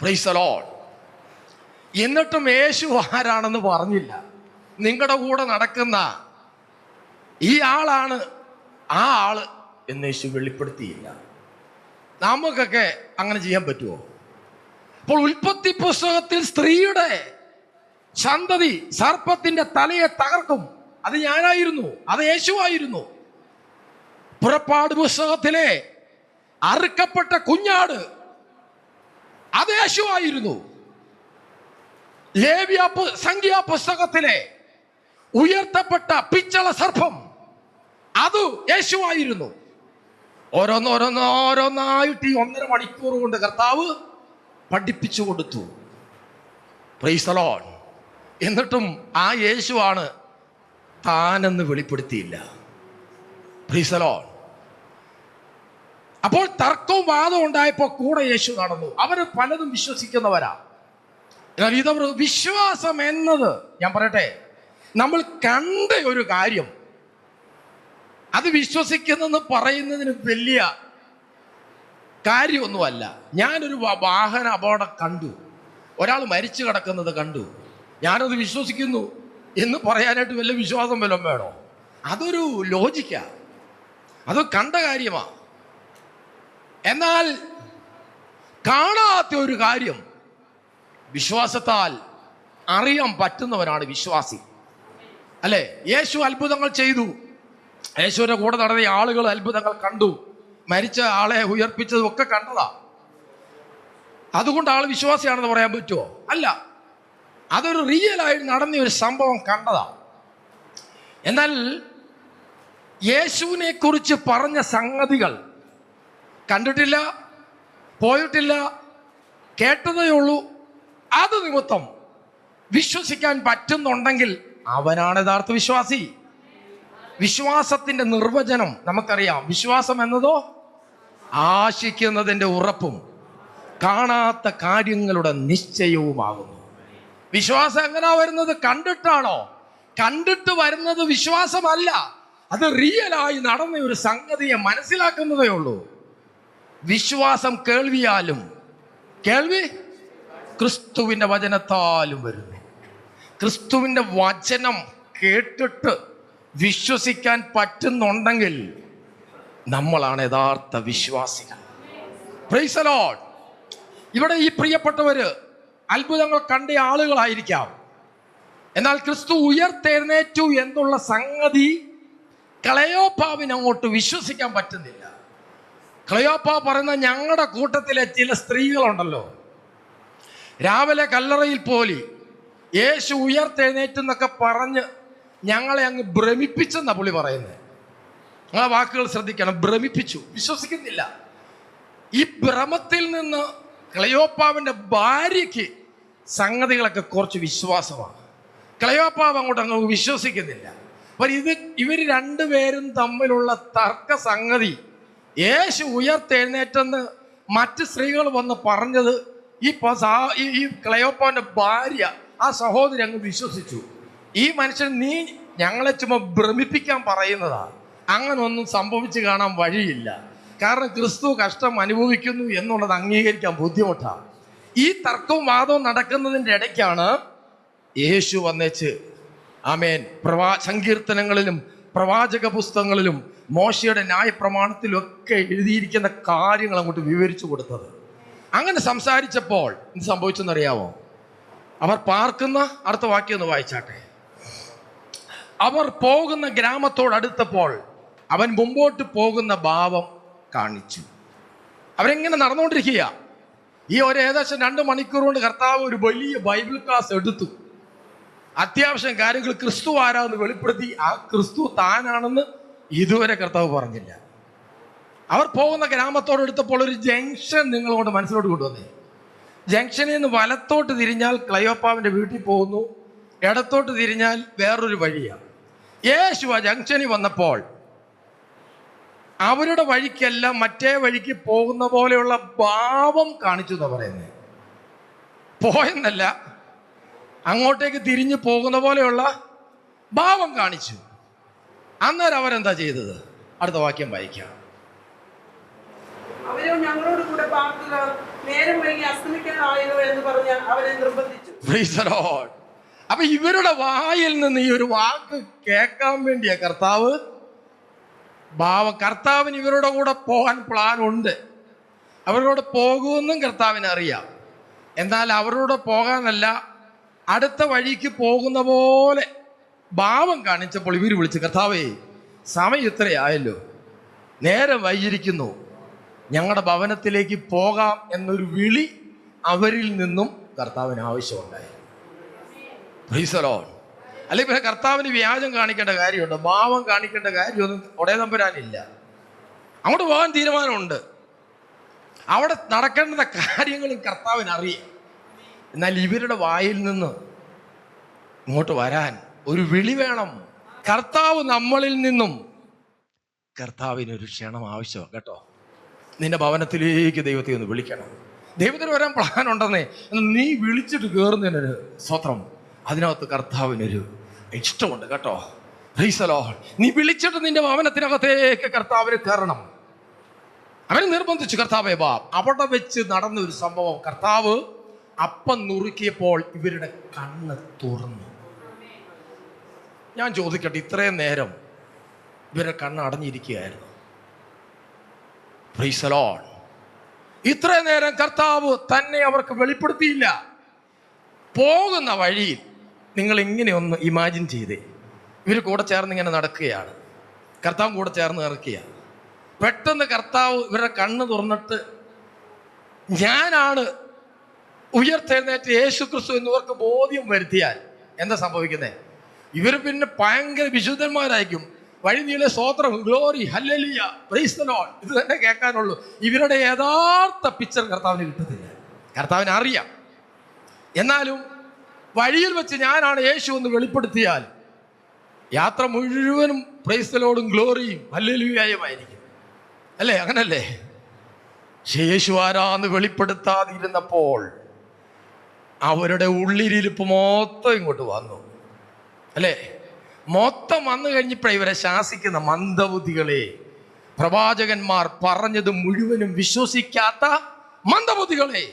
Price the Lord. എന്നിട്ടും യേശു ആരാണെന്ന് പറഞ്ഞില്ല. നിങ്ങളുടെ കൂടെ നടക്കുന്ന ഈ ആളാണ് ആ ആള് എന്ന് യേശു വെളിപ്പെടുത്തിയില്ല. നമുക്കൊക്കെ അങ്ങനെ ചെയ്യാൻ പറ്റുമോ? അപ്പോൾ ഉൽപ്പത്തി പുസ്തകത്തിൽ സ്ത്രീയുടെ സന്തതി സർപ്പത്തിന്റെ തലയെ തകർക്കും, അത് ഞാനായിരുന്നു, അത് യേശുവായിരുന്നു. പുറപ്പാട് പുസ്തകത്തിലെ അറുക്കപ്പെട്ട കുഞ്ഞാട്, അത് യേശുവായിരുന്നു. ലേവ്യ സംഖ്യാ പുസ്തകത്തിലെ ഉയർത്തപ്പെട്ട പിച്ചള സർപ്പം, അത് യേശുവായിരുന്നു. ഓരോന്നോരോന്നായിട്ട് ഈ 1.5 മണിക്കൂർ കൊണ്ട് കർത്താവ് പഠിപ്പിച്ചു കൊടുത്തു. Price the Lord. എന്നിട്ടും ആ യേശുവാണ് താനെന്ന് വെളിപ്പെടുത്തിയില്ല. Price the Lord. അപ്പോൾ തർക്കവും വാദവും ഉണ്ടായപ്പോൾ കൂടെ യേശു നടന്നു. അവര് പലതും വിശ്വസിക്കുന്നവരാ. എന്നാൽ ഇതവർ വിശ്വാസം എന്നത്, ഞാൻ പറയട്ടെ, നമ്മൾ കണ്ട ഒരു കാര്യം അത് വിശ്വസിക്കുന്നെന്ന് പറയുന്നതിന് വലിയ കാര്യമൊന്നുമല്ല. ഞാനൊരു വാഹന അപകടം കണ്ടു, ഒരാൾ മരിച്ചു കിടക്കുന്നത് കണ്ടു, ഞാനത് വിശ്വസിക്കുന്നു എന്ന് പറയാനായിട്ട് വല്ല വിശ്വാസം വല്ലതും വേണോ? അതൊരു ലോജിക്കാ, അത് കണ്ട കാര്യമാ. എന്നാൽ കാണാത്ത ഒരു കാര്യം വിശ്വാസത്താൽ അറിയാൻ പറ്റുന്നവനാണ് വിശ്വാസി, അല്ലേ? യേശു അത്ഭുതങ്ങൾ ചെയ്തു. യേശുവിന്റെ കൂടെ നടന്ന ആളുകൾ അത്ഭുതങ്ങൾ കണ്ടു, മരിച്ച ആളെ ഉയർപ്പിച്ചതും ഒക്കെ കണ്ടതാ. അതുകൊണ്ട് ആൾ വിശ്വാസിയാണെന്ന് പറയാൻ പറ്റുമോ? അല്ല, അതൊരു റിയലായി നടന്ന ഒരു സംഭവം കണ്ടതാ. എന്നാൽ യേശുവിനെ കുറിച്ച് പറഞ്ഞ സംഗതികൾ കണ്ടിട്ടില്ല, പോയിട്ടില്ല, കേട്ടതേ ഉള്ളൂ. അത് നിമിത്തം വിശ്വസിക്കാൻ പറ്റുന്നുണ്ടെങ്കിൽ അവനാണ് യഥാർത്ഥ വിശ്വാസി. വിശ്വാസത്തിന്റെ നിർവചനം നമുക്കറിയാം. വിശ്വാസം എന്നതോ ആശിക്കുന്നതിൻ്റെ ഉറപ്പും കാണാത്ത കാര്യങ്ങളുടെ നിശ്ചയവുമാകുന്നു. വിശ്വാസം എങ്ങനെയാ വരുന്നത്? കണ്ടിട്ടാണോ? കണ്ടിട്ട് വരുന്നത് വിശ്വാസമല്ല, അത് റിയലായി നടന്ന ഒരു സംഗതിയെ മനസ്സിലാക്കുന്നതേ ഉള്ളൂ. വിശ്വാസം കേൾവിയാലും, കേൾവി ക്രിസ്തുവിൻ്റെ വചനത്താലും വരുന്നു. ക്രിസ്തുവിൻ്റെ വചനം കേട്ടിട്ട് വിശ്വസിക്കാൻ പറ്റുന്നുണ്ടെങ്കിൽ നമ്മളാണ് യഥാർത്ഥ വിശ്വാസികൾ. Price the Lord. ഇവിടെ ഈ പ്രിയപ്പെട്ടവര് അത്ഭുതങ്ങൾ കണ്ട ആളുകളായിരിക്കാം. എന്നാൽ ക്രിസ്തു ഉയർത്തെഴുന്നേറ്റു എന്നുള്ള സംഗതി ക്ലയോപ്പാവിന് അങ്ങോട്ട് വിശ്വസിക്കാൻ പറ്റുന്നില്ല. ക്ലയോപ്പ പറയുന്ന ഞങ്ങളുടെ കൂട്ടത്തിലെ ചില സ്ത്രീകളുണ്ടല്ലോ, രാവിലെ കല്ലറയിൽ പോലി യേശു ഉയർത്തെഴുന്നേറ്റെന്നൊക്കെ പറഞ്ഞ് ഞങ്ങളെ അങ്ങ് ഭ്രമിപ്പിച്ചെന്നാ പുള്ളി പറയുന്നത്. ആ വാക്കുകൾ ശ്രദ്ധിക്കണം. ഭ്രമിപ്പിച്ചു, വിശ്വസിക്കുന്നില്ല. ഈ ഭ്രമത്തിൽ നിന്ന് ക്ലയോപ്പാവിൻ്റെ ഭാര്യയ്ക്ക് സംഗതികളൊക്കെ കുറച്ച് വിശ്വാസമാണ്. ക്ലെയോപ്പാവ് അങ്ങ് വിശ്വസിക്കുന്നില്ല. അപ്പോൾ ഇവർ രണ്ടുപേരും തമ്മിലുള്ള തർക്ക സംഗതി യേശു ഉയർത്തെഴുന്നേറ്റെന്ന് മറ്റ് സ്ത്രീകൾ വന്ന് പറഞ്ഞത് ഈ ക്ലെയോപ്പാവിൻ്റെ ഭാര്യ, ആ സഹോദരി അങ്ങ് വിശ്വസിച്ചു. ഈ മനുഷ്യൻ നീ ഞങ്ങളെ ചുമ്മാ ഭ്രമിപ്പിക്കാൻ പറയുന്നതാ, അങ്ങനെ ഒന്നും സംഭവിച്ചു കാണാൻ വഴിയില്ല. കാരണം ക്രിസ്തു കഷ്ടം അനുഭവിക്കുന്നു എന്നുള്ളത് അംഗീകരിക്കാൻ ബുദ്ധിമുട്ടാണ്. ഈ തർക്കവും വാദവും നടക്കുന്നതിൻ്റെ ഇടയ്ക്കാണ് യേശു വന്നേച്ച് ആമേൻ സങ്കീർത്തനങ്ങളിലും പ്രവാചക പുസ്തകങ്ങളിലും മോശയുടെ ന്യായപ്രമാണത്തിലും ഒക്കെ എഴുതിയിരിക്കുന്ന കാര്യങ്ങൾ അങ്ങോട്ട് വിവരിച്ചു കൊടുത്തത്. അങ്ങനെ സംസാരിച്ചപ്പോൾ എന്ത് സംഭവിച്ചെന്നറിയാമോ? അവർ പാർക്കുന്ന, അടുത്ത വാക്യം ഒന്ന് വായിച്ചാട്ടെ. അവർ പോകുന്ന ഗ്രാമത്തോടടുത്തപ്പോൾ അവൻ മുമ്പോട്ട് പോകുന്ന ഭാവം കാണിച്ചു. അവരെങ്ങനെ നടന്നുകൊണ്ടിരിക്കുക. ഈ ഏകദേശം 2 മണിക്കൂർ കൊണ്ട് കർത്താവ് ഒരു വലിയ ബൈബിൾ ക്ലാസ് എടുത്തു. അത്യാവശ്യം കാര്യങ്ങൾ ക്രിസ്തു ആരാന്ന് വെളിപ്പെടുത്തി. ആ ക്രിസ്തു താനാണെന്ന് ഇതുവരെ കർത്താവ് പറഞ്ഞില്ല. അവർ പോകുന്ന ഗ്രാമത്തോടെടുത്തപ്പോൾ ഒരു ജംഗ്ഷൻ നിങ്ങളോട് മനസ്സിലോട്ട് കൊണ്ടുവന്നേ. ജംഗ്ഷനിൽ നിന്ന് വലത്തോട്ട് തിരിഞ്ഞാൽ ക്ലയോപ്പാവിൻ്റെ വീട്ടിൽ പോകുന്നു, ഇടത്തോട്ട് തിരിഞ്ഞാൽ വേറൊരു വഴിയാണ്. യേശു ആ ജംഗ്ഷനിൽ വന്നപ്പോൾ അവരുടെ വഴിക്കെല്ലാം മറ്റേ വഴിക്ക് പോകുന്ന പോലെയുള്ള ഭാവം കാണിച്ചു എന്നാ പറയുന്നത്. പോയെന്നല്ല, അങ്ങോട്ടേക്ക് തിരിഞ്ഞു പോകുന്ന പോലെയുള്ള ഭാവം കാണിച്ചു. അന്നേരം അവരെന്താ ചെയ്തത്? അടുത്ത വാക്യം വായിക്കാം. അവരെ ഞങ്ങളോട് കൂടെ പാർക്കുക, നേരം വൈകി അസ്തമിക്കാനായല്ലോ എന്ന് പറഞ്ഞ് അവരെ നിർബന്ധിച്ചു. അപ്പൊ ഇവരുടെ വായിൽ നിന്ന് ഈ ഒരു വാക്ക് കേൾക്കാൻ വേണ്ടിയ കർത്താവിന് ഇവരുടെ കൂടെ പോകാൻ പ്ലാൻ ഉണ്ട്. അവരോട് പോകുമെന്നും കർത്താവിന് അറിയാം. എന്നാൽ അവരോട് പോകാനല്ല, അടുത്ത വഴിക്ക് പോകുന്ന പോലെ ഭാവം കാണിച്ചപ്പോൾ ഇവർ വിളിച്ച്, കർത്താവേ സമയം ഇത്രയായല്ലോ, നേരം വൈകിയിരിക്കുന്നു, ഞങ്ങളുടെ ഭവനത്തിലേക്ക് പോകാം എന്നൊരു വിളി അവരിൽ നിന്നും കർത്താവിന് ആവശ്യമുണ്ടായി. Price the Lord. അല്ലെങ്കിൽ പിന്നെ കർത്താവിന് വ്യാജം കാണിക്കേണ്ട കാര്യമുണ്ട്, ഭാവം കാണിക്കേണ്ട കാര്യമൊന്നും ഉടനെ തമ്പുരാനില്ല. അങ്ങോട്ട് പോകാൻ തീരുമാനമുണ്ട്, അവിടെ നടക്കേണ്ട കാര്യങ്ങളും കർത്താവിന് അറിയാം. എന്നാൽ ഇവരുടെ വായിൽ നിന്ന് ഇങ്ങോട്ട് വരാൻ ഒരു വിളി വേണം. കർത്താവ് നമ്മളിൽ നിന്നും, കർത്താവിനൊരു ക്ഷണം ആവശ്യമാണ് കേട്ടോ. നിന്റെ ഭവനത്തിലേക്ക് ദൈവത്തെ ഒന്ന് വിളിക്കണം. ദൈവത്തിന് വരാൻ പ്ലാൻ ഉണ്ടെന്നേ, നീ വിളിച്ചിട്ട് കയറുന്നതിനൊരു സ്വത്രം, അതിനകത്ത് കർത്താവിനൊരു ഇഷ്ടമുണ്ട് കേട്ടോ. Price the Lord. നീ വിളിച്ചിട്ട് നിന്റെ ഭവനത്തിനകത്തേക്ക് കർത്താവിന് കയറണം. അവരെ നിർബന്ധിച്ചു, കർത്താവേ വാ. അവിടെ വെച്ച് നടന്ന ഒരു സംഭവം, കർത്താവ് അപ്പം നുറുക്കിയപ്പോൾ ഇവരുടെ കണ്ണ് തുറന്നു. ഞാൻ ചോദിക്കട്ടെ, ഇത്രയും നേരം ഇവരുടെ കണ്ണ് അടഞ്ഞിരിക്കുകയായിരുന്നു. Price the Lord. ഇത്രയും നേരം കർത്താവ് തന്നെ അവർക്ക് വെളിപ്പെടുത്തിയില്ല. പോകുന്ന വഴിയിൽ നിങ്ങൾ ഇങ്ങനെ ഒന്ന് ഇമാജിൻ ചെയ്തേ, ഇവർ കൂടെ ചേർന്ന് ഇങ്ങനെ നടക്കുകയാണ്, കർത്താവ് കൂടെ ചേർന്ന് നടക്കുകയാണ്. പെട്ടെന്ന് കർത്താവ് ഇവരുടെ കണ്ണ് തുറന്നിട്ട് ഞാനാണ് ഉയർത്തെഴുന്നേറ്റ് യേശു ക്രിസ്തു എന്നിവർക്ക് ബോധ്യം വരുത്തിയാൽ എന്താ സംഭവിക്കുന്നത്? ഇവർ പിന്നെ ഭയങ്കര വിശുദ്ധന്മാരായിരിക്കും. വഴി നീളെ സ്തോത്രം, glory, hallelujah, price the Lord, ഇത് തന്നെ കേൾക്കാനുള്ളൂ. ഇവരുടെ യഥാർത്ഥ പിക്ചർ കർത്താവിന് കിട്ടത്തില്ല. കർത്താവിന് അറിയാം. എന്നാലും വഴിയിൽ വെച്ച് ഞാനാണ് യേശു എന്ന് വെളിപ്പെടുത്തിയാൽ യാത്ര മുഴുവനും പ്രൈസ് ദി ലോർഡും ഗ്ലോറിയും ഹല്ലേലൂയയുമായിരിക്കും. അല്ലേ? അങ്ങനല്ലേ? യേശു ആരാന്ന് വെളിപ്പെടുത്താതിരുന്നപ്പോൾ അവരുടെ ഉള്ളിലിരിപ്പ് മൊത്തം ഇങ്ങോട്ട് വന്നു. അല്ലേ? മൊത്തം വന്നു കഴിഞ്ഞപ്പോഴേ ഇവരെ ശാസിക്കുന്ന മന്ദബുദ്ധികളെ, പ്രവാചകന്മാർ പറഞ്ഞത് മുഴുവനും വിശ്വസിക്കാത്ത മന്ദബുദ്ധികളെ.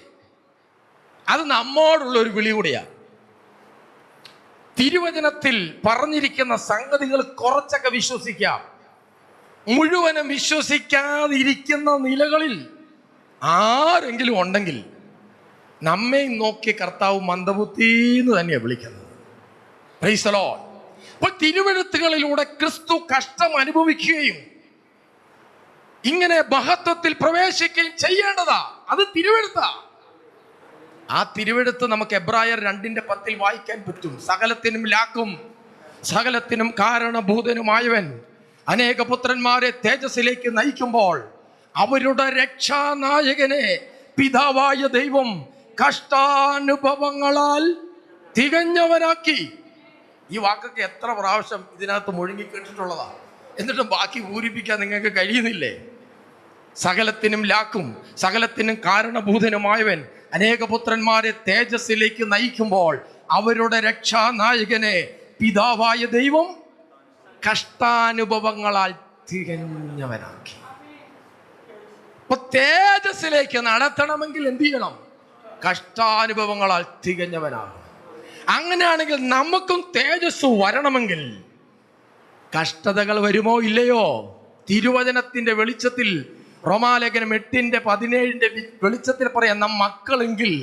അത് നമ്മോടുള്ള ഒരു വിളി കൂടിയാണ്. തിരുവചനത്തിൽ പറഞ്ഞിരിക്കുന്ന സംഗതികൾ കുറച്ചൊക്കെ വിശ്വസിക്കാം, മുഴുവനും വിശ്വസിക്കാതിരിക്കുന്ന നിലകളിൽ ആരെങ്കിലും ഉണ്ടെങ്കിൽ നമ്മെ നോക്കി കർത്താവ് മന്ദബുദ്ധിന്ന് തന്നെയാണ് വിളിക്കുന്നത്. Price the Lord. അപ്പോൾ തിരുവെഴുത്തുകളിലൂടെ ക്രിസ്തു കഷ്ടം അനുഭവിക്കുകയും ഇങ്ങനെ മഹത്വത്തിൽ പ്രവേശിക്കുകയും ചെയ്യേണ്ടതാ. അത് തിരുവെഴുത്താ. ആ തിരുവെഴുത്ത് നമുക്ക് എബ്രായർ 2:10 വായിക്കാൻ പറ്റും. സകലത്തിനും ലാക്കും സകലത്തിനും കാരണഭൂതനുമായവൻ അനേക പുത്രന്മാരെ തേജസ്സിലേക്ക് നയിക്കുമ്പോൾ അവരുടെ രക്ഷാനായകനെ പിതാവായ ദൈവം കഷ്ടാനുഭവങ്ങളാൽ തികഞ്ഞവനാക്കി. ഈ വാക്കൊക്കെ എത്ര പ്രാവശ്യം ഇതിനകത്ത് മുഴുങ്ങി കേട്ടിട്ടുള്ളതാ, എന്നിട്ടും ബാക്കി പൂരിപ്പിക്കാൻ നിങ്ങൾക്ക് കഴിയുന്നില്ലേ? സകലത്തിനും ലാക്കും സകലത്തിനും കാരണഭൂതനുമായവൻ അനേക പുത്രന്മാരെ തേജസ്സിലേക്ക് നയിക്കുമ്പോൾ അവരുടെ രക്ഷാനായകനെ പിതാവായ ദൈവം കഷ്ടാനുഭവങ്ങളാൽ തികഞ്ഞവനാക്കി. അപ്പൊ തേജസ്സിലേക്ക് നടത്തണമെങ്കിൽ എന്ത് ചെയ്യണം? കഷ്ടാനുഭവങ്ങളാൽ തികഞ്ഞവനാകണം. അങ്ങനെയാണെങ്കിൽ നമുക്കും തേജസ് വരണമെങ്കിൽ കഷ്ടതകൾ വരുമോ ഇല്ലയോ? തിരുവചനത്തിന്റെ വെളിച്ചത്തിൽ, റോമാലേഖനം 8:17 വെളിച്ചത്തിൽ പറയാം, നാം മക്കളെങ്കിൽ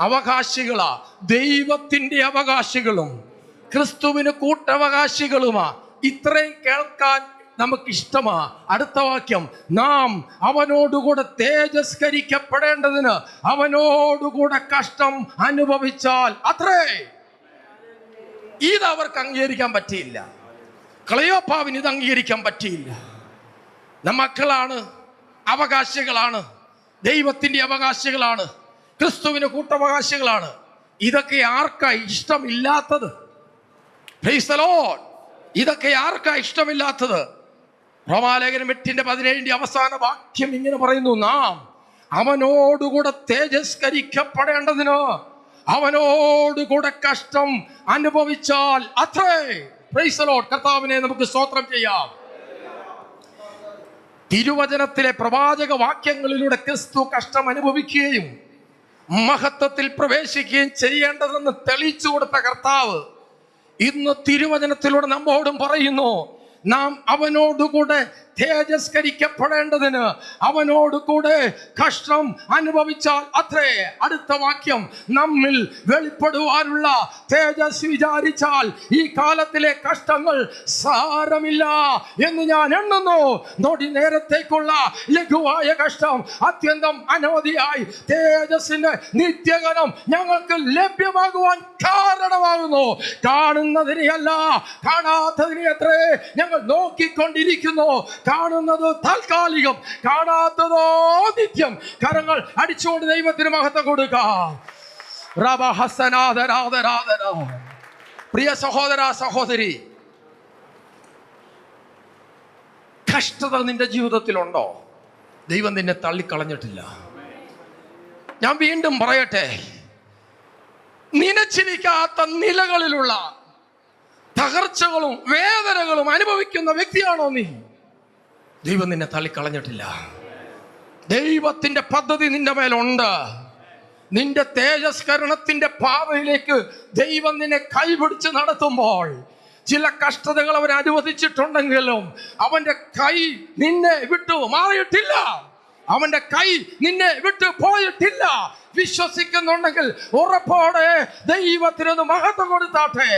അവകാശികളാ, ദൈവത്തിന്റെ അവകാശികളും ക്രിസ്തുവിന് കൂട്ടവകാശികളുമാ. ഇത്രയും കേൾക്കാൻ നമുക്കിഷ്ടമാ. അടുത്ത വാക്യം, നാം അവനോടുകൂടെ തേജസ്കരിക്കപ്പെടേണ്ടതിന് അവനോടുകൂടെ കഷ്ടം അനുഭവിച്ചാൽ അത്രേ. ഇത് അവർക്ക് അംഗീകരിക്കാൻ പറ്റിയില്ല. ക്ലെയോപ്പാവിന് ഇത് അംഗീകരിക്കാൻ പറ്റിയില്ല. നാം മക്കളാണ്, അവകാശികളാണ്, ദൈവത്തിന്റെ അവകാശികളാണ്, ക്രിസ്തുവിന് കൂട്ടവകാശികളാണ്. ഇതൊക്കെ ആർക്കാ ഇഷ്ടമില്ലാത്തത്? Price the Lord. ഇതൊക്കെ ആർക്കാ ഇഷ്ടമില്ലാത്തത്? റോമാലേഖനം 8:17 അവസാന വാക്യം ഇങ്ങനെ പറയുന്നു, നാം അവനോടുകൂടെ തേജസ്കരിക്കപ്പെടേണ്ടതിന് അവനോടുകൂടെ കഷ്ടം അനുഭവിച്ചാൽ അത്രേ. Price the Lord. കർത്താവിനെ നമുക്ക് സ്തോത്രം ചെയ്യാം. തിരുവചനത്തിലെ പ്രവാചക വാക്യങ്ങളിലൂടെ ക്രിസ്തു കഷ്ടം അനുഭവിക്കുകയും മഹത്വത്തിൽ പ്രവേശിക്കുകയും ചെയ്യേണ്ടതെന്ന് തെളിയിച്ചു കൊടുത്ത കർത്താവ് ഇന്ന് തിരുവചനത്തിലൂടെ നമ്മോടും പറയുന്നു, നാം അവനോടുകൂടെ തേജസ്കരിക്കപ്പെടേണ്ടതിന് അവനോടുകൂടെ കഷ്ടം അനുഭവിച്ചാൽ അത്രേ. അടുത്ത വാക്യം, നമ്മിൽ വെളിപ്പെടുവാനുള്ള തേജസ് വിചാരിച്ചാൽ ഈ കാലത്തിലെ കഷ്ടങ്ങൾ സാരമില്ല എന്ന് ഞാൻ എണ്ണുന്നു. നോടി നേരത്തേക്കുള്ള ലഘുവായ കഷ്ടം അത്യന്തം അനവധിയായി തേജസ്സിന്റെ നിത്യഗണം ഞങ്ങൾക്ക് ലഭ്യമാകുവാൻ കാരണമാകുന്നു. കാണുന്നതിനെയല്ല, കാണാത്തതിനെ അത്രേ ഞങ്ങൾ നോക്കിക്കൊണ്ടിരിക്കുന്നു. കാണുന്നത് താൽക്കാലികം, കാണാത്തതോ നിത്യം. കരങ്ങൾ അടിച്ചുകൊണ്ട് ദൈവത്തിന് മഹത്വം കൊടുക്കാം. പ്രിയ സഹോദര സഹോദരി, കഷ്ടത നിന്റെ ജീവിതത്തിലുണ്ടോ? ദൈവം നിന്നെ തള്ളിക്കളഞ്ഞിട്ടില്ല. ഞാൻ വീണ്ടും പറയട്ടെ, നനച്ചിരിക്കാത്ത നിലകളിലുള്ള തകർച്ചകളും വേദനകളും അനുഭവിക്കുന്ന വ്യക്തിയാണോ നീ? ദൈവം നിന്നെ തള്ളിക്കളഞ്ഞിട്ടില്ല. ദൈവത്തിന്റെ പദ്ധതി നിന്റെ മേലുണ്ട്. നിന്റെ തേജസ്കരണത്തിന്റെ പാതയിലേക്ക് ദൈവം നിന്നെ കൈപിടിച്ച് നടത്തുമ്പോൾ ചില കഷ്ടതകൾ അവൻ അനുവദിച്ചിട്ടുണ്ടെങ്കിലും അവന്റെ കൈ നിന്നെ വിട്ടു മാറിയിട്ടില്ല. അവന്റെ കൈ നിന്നെ വിട്ടു പോയിട്ടില്ല. വിശ്വസിക്കുന്നുണ്ടെങ്കിൽ ഉറപ്പോടെ ദൈവത്തിനൊന്ന് മഹത്വം കൊടുത്താട്ടെ.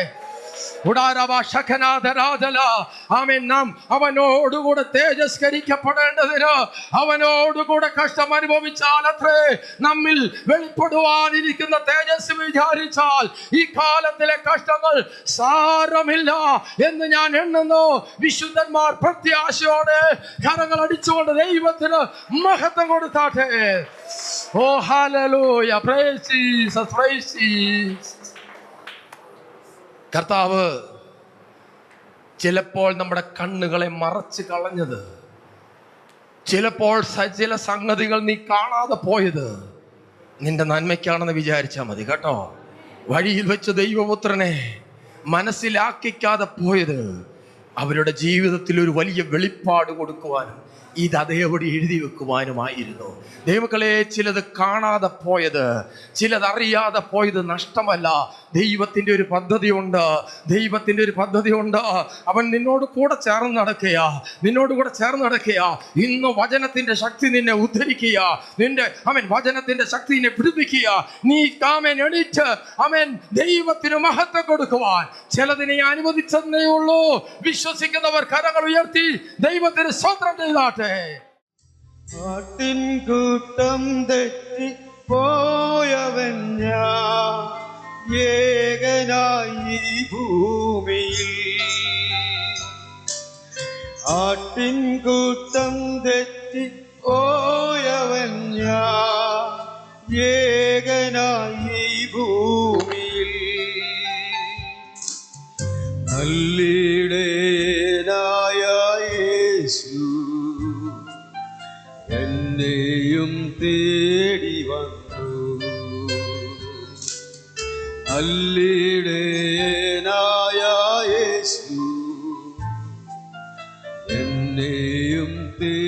നാം അവനോടുകൂടെ തേജസ്കരിക്കപ്പെടേണ്ടതിന് അവനോടുകൂടെ കഷ്ടം അനുഭവിച്ചാൽ അത്രേ. നമ്മിൽ വെളിപ്പെടുവാനിരിക്കുന്ന തേജസ് വിചാരിച്ചാൽ ഈ കാലത്തിലെ കഷ്ടങ്ങൾ സാരമില്ല എന്ന് ഞാൻ എണ്ണുന്നു. വിശുദ്ധന്മാർ പ്രത്യാശയോടെ കരങ്ങൾ അടിച്ചുകൊണ്ട് ദൈവത്തിന് മഹത്വം കൊടുത്താട്ടെ. Oh hallelujah, praise Jesus, praise Jesus. കർത്താവ് ചിലപ്പോൾ നമ്മുടെ കണ്ണുകളെ മറച്ച് കളഞ്ഞത്, ചിലപ്പോൾ ചില സംഗതികൾ നീ കാണാതെ പോയത് നിന്റെ നന്മയ്ക്കാണെന്ന് വിചാരിച്ചാൽ മതി കേട്ടോ. വഴിയിൽ വെച്ച് ദൈവപുത്രനെ മനസ്സിലാക്കിക്കാതെ പോയത് അവരുടെ ജീവിതത്തിൽ ഒരു വലിയ വെളിപ്പാട് കൊടുക്കുവാനും ഇത് അതേപടി എഴുതി വെക്കുവാനുമായിരുന്നു. ദൈവമക്കളെ, ചിലത് കാണാതെ പോയത്, ചിലതറിയാതെ പോയത് നഷ്ടമല്ല. ദൈവത്തിൻ്റെ ഒരു പദ്ധതിയുണ്ട്, ദൈവത്തിൻ്റെ ഒരു പദ്ധതിയുണ്ട്. അവൻ നിന്നോട് കൂടെ ചേർന്ന് നടക്കുക, നിന്നോട് കൂടെ ചേർന്ന് നടക്കുക. ഇന്ന് വചനത്തിൻ്റെ ശക്തി നിന്നെ ഉദ്ധരിക്കുക, നിന്റെ വചനത്തിൻ്റെ ശക്തി നിന്നെ പിടിപ്പിക്കുക. നീ എണീറ്റ് ദൈവത്തിന് മഹത്വം കൊടുക്കുവാൻ ചിലതിനെ അനുവദിച്ചതേ ഉള്ളൂ. വിശ്വസിക്കുന്നവർ കരങ്ങൾ ഉയർത്തി ദൈവത്തിന് സ്തോത്രം ചെയ്താട്ടെ. ആട്ടിൻകൂട്ടം തെറ്റി പോയവൻ ഞാൻ ഏകനായി ഭൂമിയിൽ. ആട്ടിൻകൂട്ടം തെറ്റി പോയവൻ ഞാൻ ഏകനായി എന്നെയും തേടി വന്നു. നല്ലിടയനായ യേശു എന്നെയും തേടി